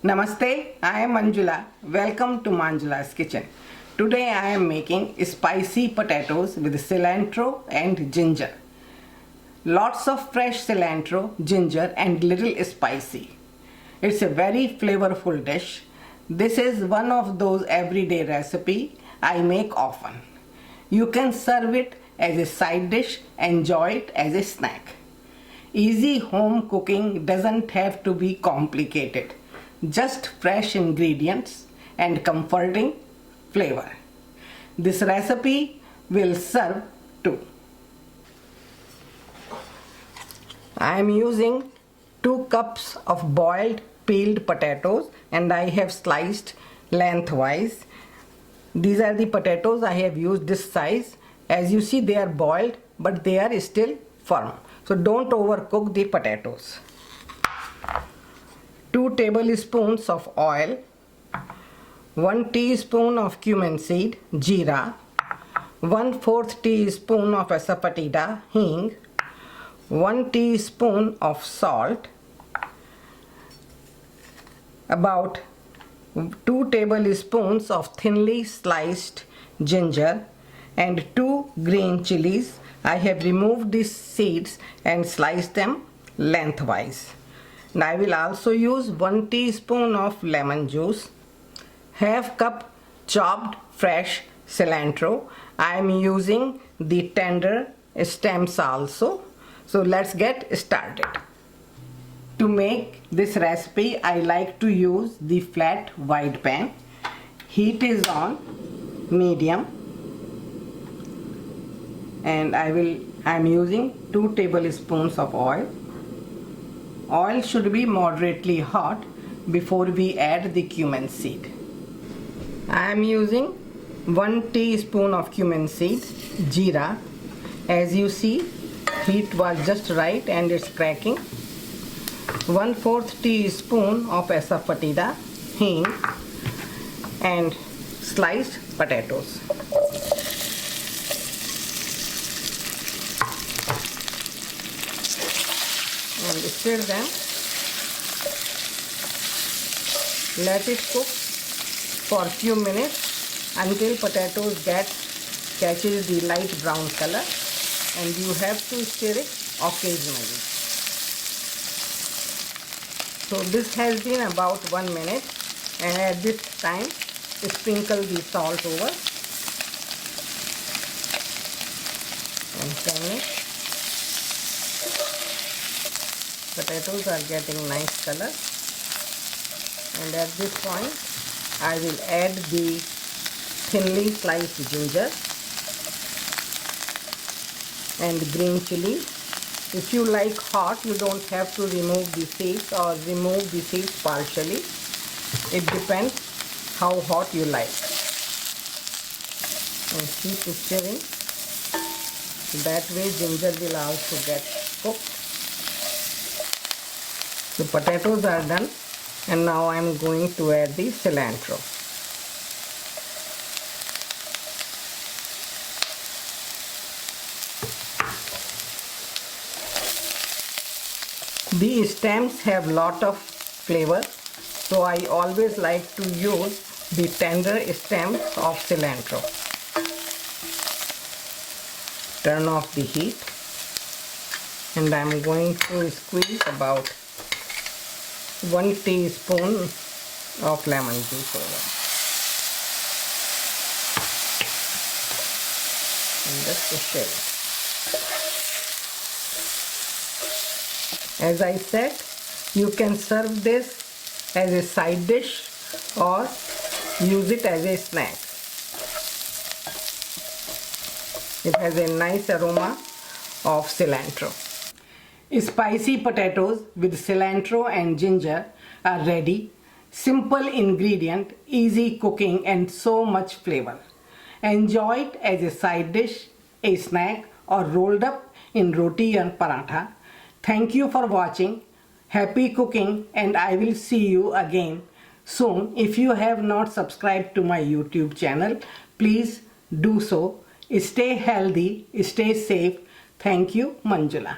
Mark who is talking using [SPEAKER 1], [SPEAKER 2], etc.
[SPEAKER 1] Namaste, I am Manjula. Welcome to Manjula's kitchen. Today I am making spicy potatoes with cilantro and ginger. Lots of fresh cilantro, ginger and little spicy. It's a very flavorful dish. This is one of those everyday recipe I make often. You can serve it as a side dish, enjoy it as a snack. Easy home cooking doesn't have to be complicated. Just fresh ingredients and comforting flavor. This recipe will serve too. I am using 2 cups of boiled peeled potatoes and I have sliced lengthwise. These are the potatoes. I have used this size. As you see, they are boiled but they are still firm. So don't overcook the potatoes. 2 tablespoons of oil, 1 teaspoon of cumin seed, jeera, 1/4 teaspoon of asafetida, hing, 1 teaspoon of salt, about 2 tablespoons of thinly sliced ginger and 2 green chilies. I have removed the seeds and sliced them lengthwise. And I will also use 1 teaspoon of lemon juice, half cup chopped fresh cilantro. I am using the tender stems also. So let's get started. To make this recipe, I like to use the flat wide pan. Heat is on medium and I am using 2 tablespoons of oil. Oil should be moderately hot before we add the cumin seed. I am using 1 teaspoon of cumin seed, jeera. As you see, heat was just right and it's cracking. 1/4 teaspoon of asafetida, hing and sliced potatoes. And stir them. Let it cook for a few minutes until potatoes catches the light brown color, and you have to stir it occasionally. So this has been about 1 minute, and at this time sprinkle the salt over and turn it. Potatoes are getting nice color, and at this point I will add the thinly sliced ginger and green chili. If you like hot, you don't have to remove the seeds or remove the seeds partially. It depends how hot you like. And keep stirring. That way ginger will also get cooked. The potatoes are done, and now I am going to add the cilantro. The stems have lot of flavor, so I always like to use the tender stems of cilantro. Turn off the heat, and I am going to squeeze about 1 teaspoon of lemon juice over. And just stir it. As I said, you can serve this as a side dish or use it as a snack. It has a nice aroma of cilantro. Spicy potatoes with cilantro and ginger are ready. Simple ingredient, easy cooking and so much flavor. Enjoy it as a side dish, a snack or rolled up in roti and paratha. Thank you for watching. Happy cooking, and I will see you again soon. If you have not subscribed to my YouTube channel, please do so. Stay healthy, stay safe. Thank you, Manjula.